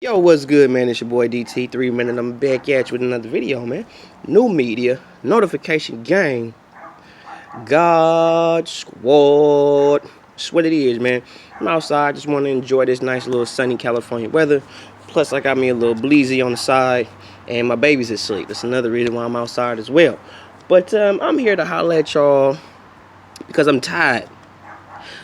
Yo, what's good, man? It's your boy DT3 I'm back at you with another video, man. New media, notification gang, God Squad. That's what it is, man. I'm outside, just want to enjoy this nice little sunny California weather. Plus, I got me a little bleezy on the side, and my baby's asleep. That's another reason why I'm outside as well. But I'm here to holler at y'all because I'm tired.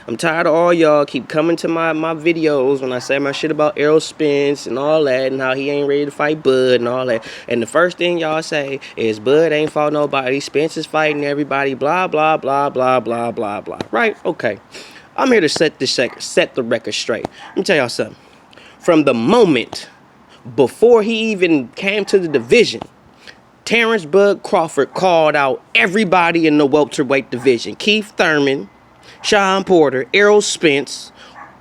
I'm tired of all y'all keep coming to my videos when I say my shit about Errol Spence and all that and how he ain't ready to fight Bud and all that. And the first thing y'all say is Bud ain't fought nobody, Spence is fighting everybody, blah, blah, blah, blah, blah, blah, blah. Right? Okay. I'm here to set the record straight. Let me tell y'all something. From the moment before he even came to the division, Terrence Bud Crawford called out everybody in the welterweight division. Keith Thurman, Sean Porter, Errol Spence,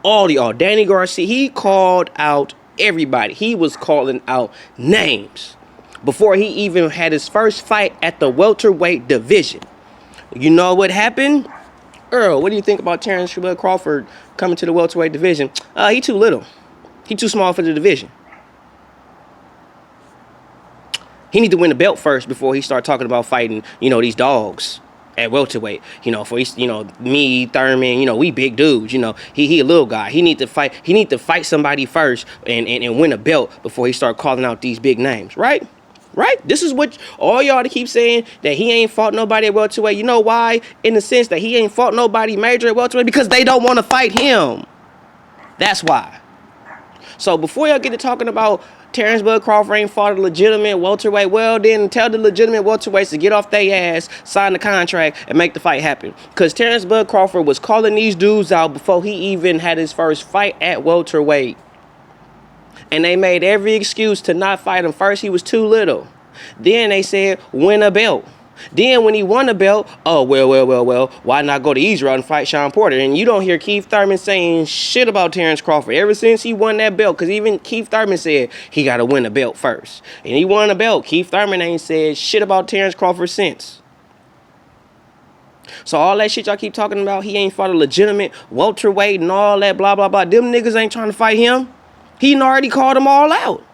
all y'all, Danny Garcia. He called out everybody. He was calling out names before he even had his first fight at the welterweight division. You know what happened? Earl, what do you think about Terrence Crawford coming to the welterweight division? He too little. He too small for the division. He need to win the belt first before he start talking about fighting, these dogs at welterweight. For me, Thurman, we big dudes, he a little guy. He need to fight somebody first and win a belt before he start calling out these big names, right? Right? This is what all y'all to keep saying, that he ain't fought nobody at welterweight. You know why? In the sense that he ain't fought nobody major at welterweight, because they don't want to fight him. That's why. So before y'all get to talking about Terrence Bud Crawford ain't fought a legitimate welterweight, well then tell the legitimate welterweights to get off their ass, sign the contract, and make the fight happen. Because Terrence Bud Crawford was calling these dudes out before he even had his first fight at welterweight. And they made every excuse to not fight him. First, he was too little. Then they said, win a belt. Then when he won the belt, oh, well, why not go to Israel and fight Sean Porter? And you don't hear Keith Thurman saying shit about Terrence Crawford ever since he won that belt, because even Keith Thurman said he got to win a belt first. And he won a belt. Keith Thurman ain't said shit about Terrence Crawford since. So all that shit y'all keep talking about, he ain't fought a legitimate welterweight and all that, blah, blah, blah. Them niggas ain't trying to fight him. He already called them all out.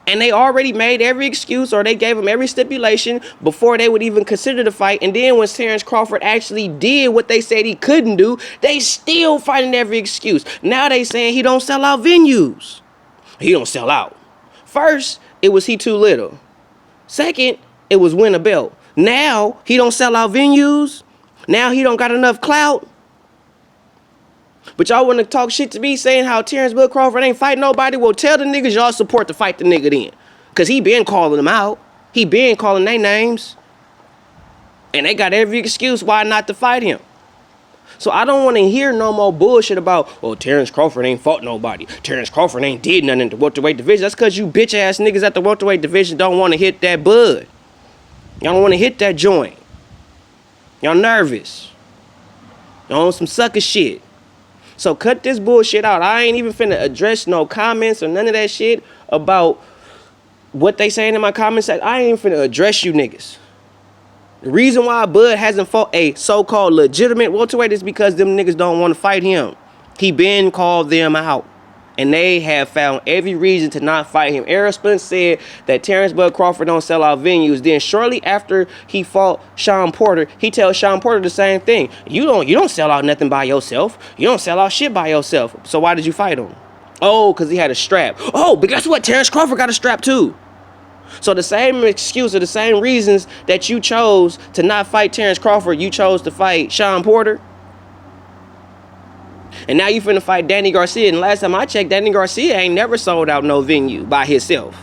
And they already made every excuse, or they gave him every stipulation before they would even consider the fight. And then when Terrence Crawford actually did what they said he couldn't do, they still fighting every excuse. Now they saying he don't sell out venues. He don't sell out. First, it was he too little. Second, it was win a belt. Now he don't sell out venues. Now he don't got enough clout. But y'all want to talk shit to me saying how Terrence Bud Crawford ain't fighting nobody? Well, tell the niggas y'all support to fight the nigga then. Because he been calling them out. He been calling their names. And they got every excuse why not to fight him. So I don't want to hear no more bullshit about, well, Terrence Crawford ain't fought nobody. Terrence Crawford ain't did nothing in the welterweight division. That's because you bitch ass niggas at the welterweight division don't want to hit that bud. Y'all don't want to hit that joint. Y'all nervous. Y'all on some sucker shit. So cut this bullshit out. I ain't even finna address no comments or none of that shit about what they saying in my comments. I ain't even finna address you niggas. The reason why Bud hasn't fought a so-called legitimate welterweight is because them niggas don't want to fight him. He been called them out. And they have found every reason to not fight him. Errol Spence said that Terrence Bud Crawford don't sell out venues. Then shortly after he fought Sean Porter, he tells Sean Porter the same thing. You don't sell out nothing by yourself. You don't sell out shit by yourself. So why did you fight him? Oh, because he had a strap. Oh, but guess what? Terrence Crawford got a strap too. So the same excuse or the same reasons that you chose to not fight Terrence Crawford, you chose to fight Sean Porter. And now you finna fight Danny Garcia. And last time I checked, Danny Garcia ain't never sold out no venue by himself.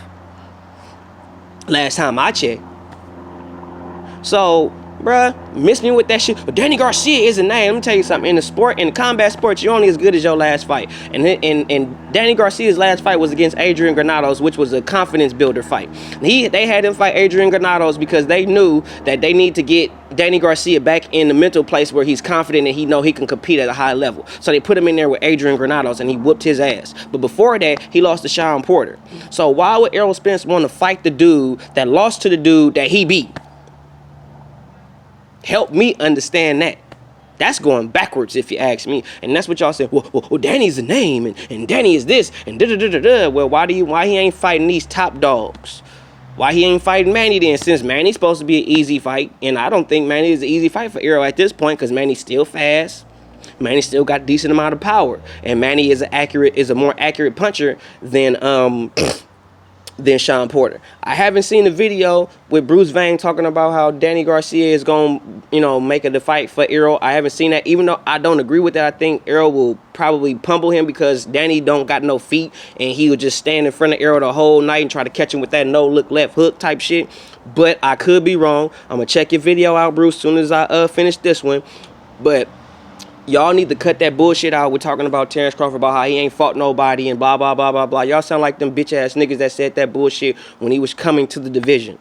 Last time I checked. So, bruh, miss me with that shit. But Danny Garcia is a name. Let me tell you something. In the combat sports, you're only as good as your last fight. And Danny Garcia's last fight was against Adrian Granados, which was a confidence builder fight. They had him fight Adrian Granados because they knew that they need to get Danny Garcia back in the mental place where he's confident and he know he can compete at a high level. So they put him in there with Adrian Granados and he whooped his ass. But before that, he lost to Sean Porter. So why would Errol Spence want to fight the dude that lost to the dude that he beat? Help me understand that. That's going backwards if you ask me. And that's what y'all said. Well, Danny's a name and Danny is this and da-da-da-da-da. Well, why he ain't fighting these top dogs? Why he ain't fighting Manny then? Since Manny's supposed to be an easy fight. And I don't think Manny is an easy fight for Errol at this point because Manny's still fast. Manny still got a decent amount of power. And Manny is a more accurate puncher than Sean Porter. I haven't seen the video with Bruce Vane talking about how Danny Garcia is going to, make the fight for Errol. I haven't seen that, even though I don't agree with that. I think Errol will probably pummel him because Danny don't got no feet, and he would just stand in front of Errol the whole night and try to catch him with that no-look left hook type shit. But I could be wrong. I'm going to check your video out, Bruce, as soon as I finish this one. But y'all need to cut that bullshit out. We're talking about Terrence Crawford, about how he ain't fought nobody and blah, blah, blah, blah, blah. Y'all sound like them bitch-ass niggas that said that bullshit when he was coming to the division.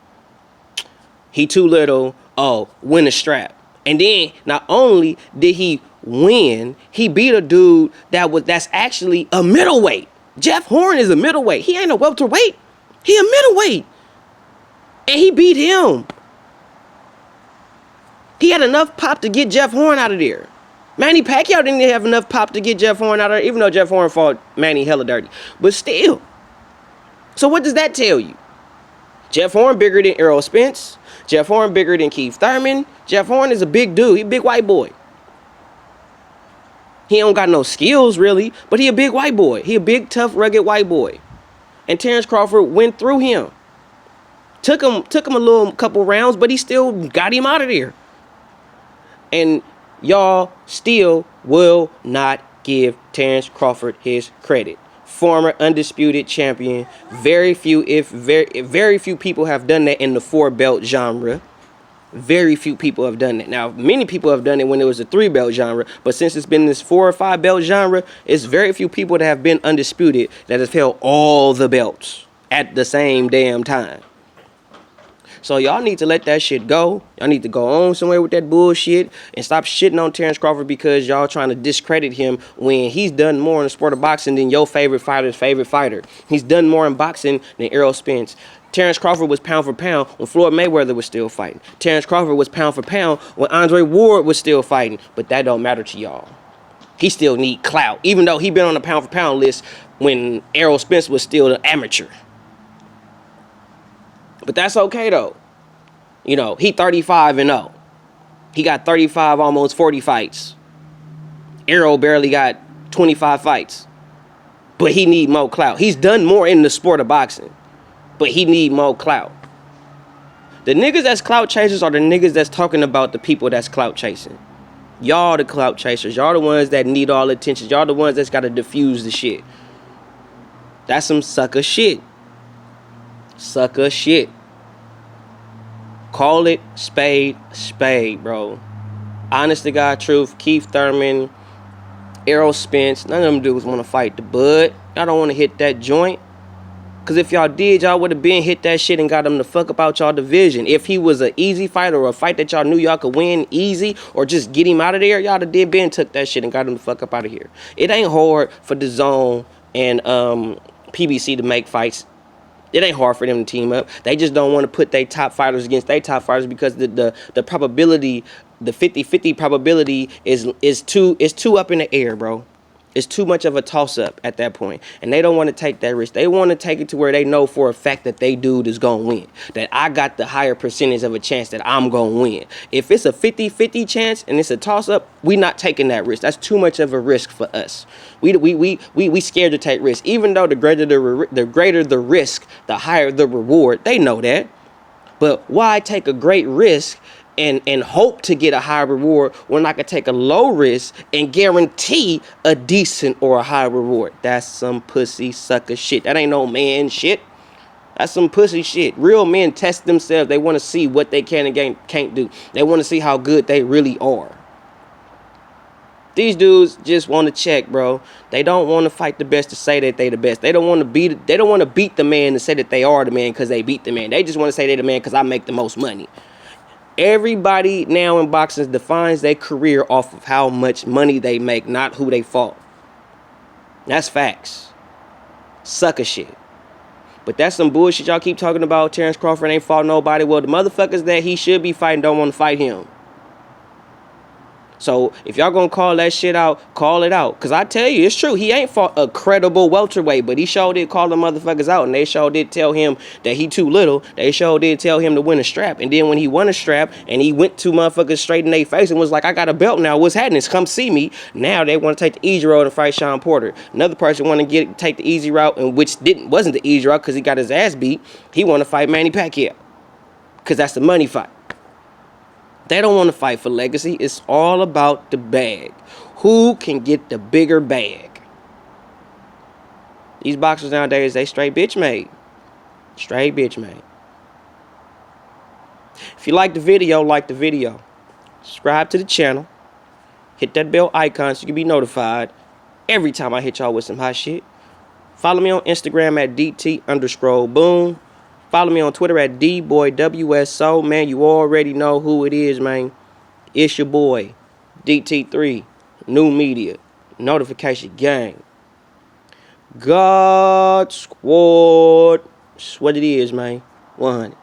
He too little. Oh, win a strap. And then, not only did he win, he beat a dude that's actually a middleweight. Jeff Horn is a middleweight. He ain't a welterweight. He a middleweight. And he beat him. He had enough pop to get Jeff Horn out of there. Manny Pacquiao didn't have enough pop to get Jeff Horn out of there, even though Jeff Horn fought Manny hella dirty. But still. So what does that tell you? Jeff Horn bigger than Errol Spence. Jeff Horn bigger than Keith Thurman. Jeff Horn is a big dude. He a big white boy. He don't got no skills, really, but he a big white boy. He a big, tough, rugged white boy. And Terrence Crawford went through him. Took him a couple rounds, but he still got him out of there. And y'all still will not give Terrence Crawford his credit. Former undisputed champion. Very few people have done that in the 4-belt genre. Very few people have done that. Now, many people have done it when it was a 3-belt genre, but since it's been this 4 or 5-belt genre, it's very few people that have been undisputed that have held all the belts at the same damn time. So y'all need to let that shit go. Y'all need to go on somewhere with that bullshit and stop shitting on Terrence Crawford because y'all trying to discredit him when he's done more in the sport of boxing than your favorite fighter's favorite fighter. He's done more in boxing than Errol Spence. Terrence Crawford was pound for pound when Floyd Mayweather was still fighting. Terrence Crawford was pound for pound when Andre Ward was still fighting. But that don't matter to y'all. He still need clout, even though he been on the pound for pound list when Errol Spence was still an amateur. But that's okay, though. He 35-0. He got 35, almost 40 fights. Errol barely got 25 fights. But he need more clout. He's done more in the sport of boxing. But he need more clout. The niggas that's clout chasers are the niggas that's talking about the people that's clout chasing. Y'all the clout chasers. Y'all the ones that need all attention. Y'all the ones that's got to diffuse the shit. That's some sucker shit. Sucker shit. Call it spade, bro. Honest to God truth, Keith Thurman, Errol Spence, none of them dudes want to fight the bud. Y'all don't want to hit that joint. Because if y'all did, y'all would have been hit that shit and got him the fuck up out y'all division. If he was an easy fight or a fight that y'all knew y'all could win easy or just get him out of there, y'all would have been took that shit and got him the fuck up out of here. It ain't hard for DAZN and PBC to make fights. It ain't hard for them to team up. They just don't want to put their top fighters against their top fighters because the probability, the 50-50 probability is too up in the air, bro. It's too much of a toss-up at that point. And they don't want to take that risk. They want to take it to where they know for a fact that they dude is going to win. That I got the higher percentage of a chance that I'm going to win. If it's a 50-50 chance and it's a toss-up, we not taking that risk. That's too much of a risk for us. We scared to take risks. Even though the greater the risk, the higher the reward. They know that. But why take a great risk and hope to get a high reward when I could take a low risk and guarantee a decent or a high reward? That's some pussy sucker shit. That ain't no man shit. That's some pussy shit. Real men test themselves. They want to see what they can and can't do. They want to see how good they really are. These dudes just want to check, bro. They don't want to fight the best to say that they the best. They don't want to beat the man to say that they are the man because they beat the man. They just want to say they the man because I make the most money. Everybody now in boxing defines their career off of how much money they make, not who they fought. That's facts. Sucker shit. But that's some bullshit y'all keep talking about. Terrence Crawford ain't fought nobody. Well, the motherfuckers that he should be fighting don't want to fight him. So if y'all gonna call that shit out, call it out. Cause I tell you, it's true. He ain't fought a credible welterweight, but he sure did call them motherfuckers out, and they sure did tell him that he too little. They sure did tell him to win a strap. And then when he won a strap, and he went to motherfuckers straight in their face and was like, I got a belt now. What's happening? Come see me. Now they want to take the easy road and fight Sean Porter. Another person want to take the easy route, and which wasn't the easy route because he got his ass beat. He want to fight Manny Pacquiao. Cause that's the money fight. They don't want to fight for legacy. It's all about the bag. Who can get the bigger bag? These boxers nowadays, they straight bitch made. Straight bitch made. If you like the video, like the video. Subscribe to the channel. Hit that bell icon so you can be notified every time I hit y'all with some hot shit. Follow me on Instagram at DT_boom. Follow me on Twitter at DBoyWSO. Man, you already know who it is, man. It's your boy, DT3, New Media, Notification Gang. God Squad. That's what it is, man. 100.